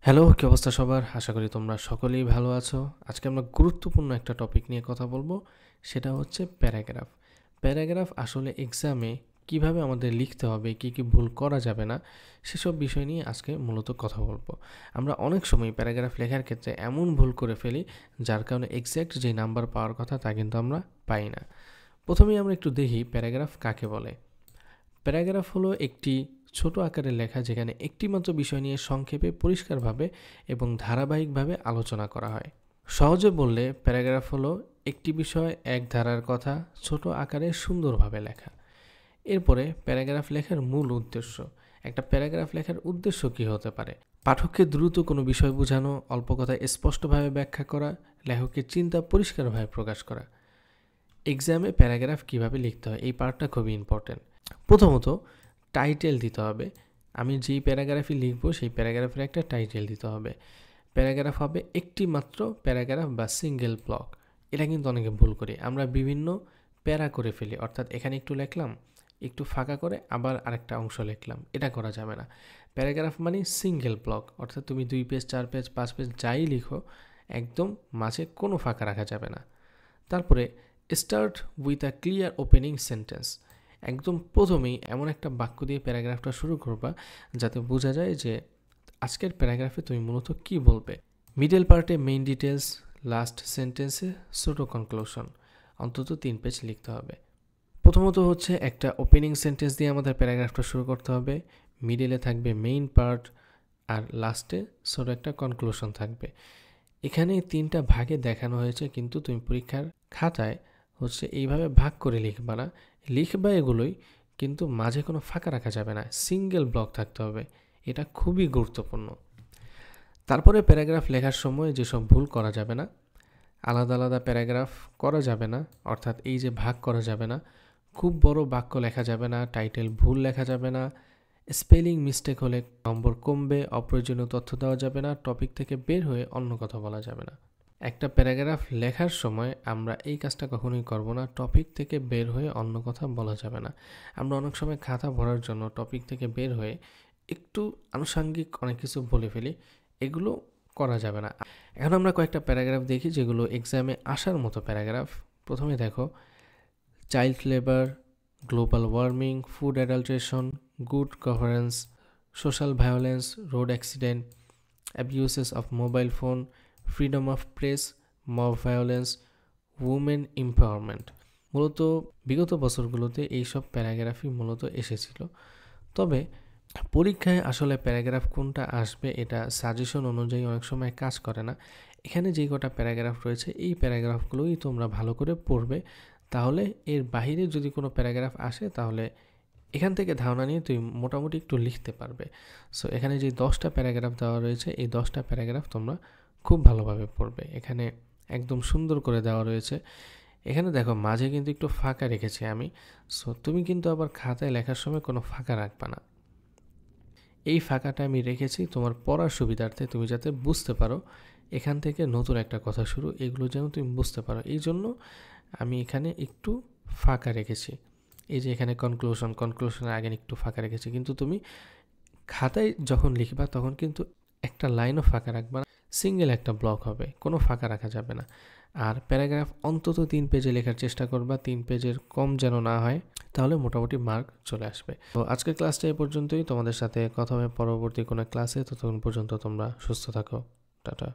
Hello, কি অবস্থা সবার? আশা করি তোমরা সকলেই ভালো আছো। আজকে আমরা গুরুত্বপূর্ণ একটা টপিক নিয়ে কথা বলবো, সেটা হচ্ছে প্যারাগ্রাফ। প্যারাগ্রাফ আসলে এক্সামে কিভাবে আমাদের লিখতে হবে, কি কি ভুল করা যাবে না, সেসব বিষয় নিয়ে আজকে মূলত কথা বলবো। আমরা অনেক সময় প্যারাগ্রাফ লেখার ক্ষেত্রে এমন ভুল করে ফেলি, যার কারণে এক্স্যাক্ট যে নাম্বার পাওয়ার কথা তা কিন্তু আমরা পাই না। প্রথমেই আমরা একটু দেখি প্যারাগ্রাফ কাকে বলে। প্যারাগ্রাফ হলো একটি ছোট আকারের লেখা যেখানে একটিমাত্র বিষয় নিয়ে সংক্ষেপে পরিষ্কারভাবে এবং ধারাবাহিকভাবে আলোচনা করা হয়। সহজে বললে প্যারাগ্রাফ হলো একটি বিষয় এক ধারার কথা ছোট আকারে সুন্দরভাবে লেখা। এরপরে প্যারাগ্রাফ লেখার মূল উদ্দেশ্য। একটা প্যারাগ্রাফ লেখার উদ্দেশ্য কী হতে পারে? পাঠককে দ্রুত কোনো বিষয় বোঝানো, অল্প কথায় স্পষ্টভাবে ব্যাখ্যা করা, লেখকের চিন্তা পরিষ্কারভাবে প্রকাশ করা। এক্সামে প্যারাগ্রাফ কিভাবে লিখতে হয় এই পার্টটা খুবই ইম্পর্টেন্ট। প্রথমত টাইটেল দিতে হবে। আমি যেই প্যারাগ্রাফই লিখব সেই প্যারাগ্রাফের একটা টাইটেল দিতে হবে। প্যারাগ্রাফ হবে একটি মাত্র প্যারাগ্রাফ বা সিঙ্গেল ব্লক। এটা কিন্তু অনেকে ভুল করি, আমরা বিভিন্ন প্যারা করে ফেলি, অর্থাৎ এখানে একটু লিখলাম, একটু ফাঁকা করে আবার আরেকটা অংশ লিখলাম, এটা করা যাবে না। প্যারাগ্রাফ মানে সিঙ্গেল ব্লক, অর্থাৎ তুমি 2 পেজ 4 পেজ 5 পেজ যাই লিখো, একদম মাঝে কোনো ফাঁকা রাখা যাবে না। তারপরে start with a clear opening sentence. একদম প্রথমেই এমন একটা বাক্য দিয়ে প্যারাগ্রাফটা শুরু করবা যাতে বোঝা যায় যে আজকের প্যারাগ্রাফে তুমি মূলত কী বলবে। মিডল পার্টে মেইন ডিটেলস, লাস্ট সেন্টেন্সে ছোটো কনক্লুশন। অন্তত 3 পেজ লিখতে হবে। প্রথমত হচ্ছে একটা ওপেনিং সেন্টেন্স দিয়ে আমাদের প্যারাগ্রাফটা শুরু করতে হবে। মিডলে থাকবে মেইন পার্ট, আর লাস্টে ছোটো একটা কনক্লুশন থাকবে। এখানে 3টা ভাগে দেখানো হয়েছে, কিন্তু তুমি পরীক্ষার খাতায় হচ্ছে এইভাবে ভাগ করে লিখবা না, লিখবা এগুলোই, কিন্তু মাঝে কোনো ফাঁকা রাখা যাবে না, সিঙ্গেল ব্লক থাকতে হবে। এটা খুবই গুরুত্বপূর্ণ। তারপরে প্যারাগ্রাফ লেখার সময় যেসব ভুল করা যাবে না, আলাদা আলাদা প্যারাগ্রাফ করা যাবে না, অর্থাৎ এই যে ভাগ করা যাবে না, খুব বড় বাক্য লেখা যাবে না, টাইটেল ভুল লেখা যাবে না, স্পেলিং মিস্টেক হলে নম্বর কমবে, অপ্রয়োজনীয় তথ্য দেওয়া যাবে না, টপিক থেকে বের হয়ে অন্য কথা বলা যাবে না। একটা প্যারাগ্রাফ লেখার সময় আমরা এই কাজটা কখনোই করব না, টপিক থেকে বের হয়ে অন্য কথা বলা যাবে না। আমরা অনেক সময় খাতা ভরার জন্য টপিক থেকে বের হয়ে একটু আনুষাঙ্গিক অনেক কিছু বলে ফেলি, এগুলো করা যাবে না। এখন আমরা কয়েকটা প্যারাগ্রাফ দেখি যেগুলো এক্সামে আসার মতো প্যারাগ্রাফ। প্রথমে দেখো, child labour, global warming, food adulteration, good governance, social violence, road accident, abuses of mobile phone, freedom of press, mob violence, women empowerment. মূলত বিগত বছরগুলোতে এইসব প্যারাগ্রাফই মূলত এসেছিল। তবে পরীক্ষায় আসলে প্যারাগ্রাফ কোনটা আসবে এটা সাজেশন অনুযায়ী অনেক সময় কাজ করে না। এখানে যে কটা প্যারাগ্রাফ রয়েছে এই প্যারাগ্রাফগুলোই তোমরা ভালো করে পড়বে, তাহলে এর বাইরে যদি কোনো প্যারাগ্রাফ আসে তাহলে এখান থেকে ধারণা নিয়ে তুই মোটামুটি একটু লিখতে পারবে। সো এখানে যে 10টা প্যারাগ্রাফ দেওয়া রয়েছে এই 10টা প্যারাগ্রাফ তোমরা খুব ভালোভাবে পড়বে। এখানে একদম সুন্দর করে দেওয়া রয়েছে। এখানে দেখো মাঝে কিন্তু একটু ফাঁকা রেখেছি আমি। সো তুমি কিন্তু আবার খাতায় লেখার সময় কোনো ফাঁকা রাখবা না। এই ফাঁকাটা আমি রেখেছি তোমার পড়ার সুবিধার্থে, তুমি যাতে বুঝতে পারো এখান থেকে নতুন একটা কথা শুরু, এগুলো যেন তুমি বুঝতে পারো, এই জন্য আমি এখানে একটু ফাঁকা রেখেছি। এই যে এখানে কনক্লুশনের আগে একটু ফাঁকা রেখেছি, কিন্তু তুমি খাতায় যখন লিখবা তখন কিন্তু একটা লাইনও ফাঁকা রাখবা না, সিঙ্গেল একটা ব্লক হবে, কোনো ফাঁকা রাখা যাবে না। আর প্যারাগ্রাফ অন্তত 3 পেজে লেখার চেষ্টা করবা, 3 পেজের কম যেন না হয়, তাহলে মোটামুটি মার্ক চলে আসবে। তো আজকের ক্লাসটা এই পর্যন্তই, তোমাদের সাথে কথা হবে পরবর্তী কোনো ক্লাসে। ততক্ষণ পর্যন্ত তোমরা সুস্থ থাকো। টাটা।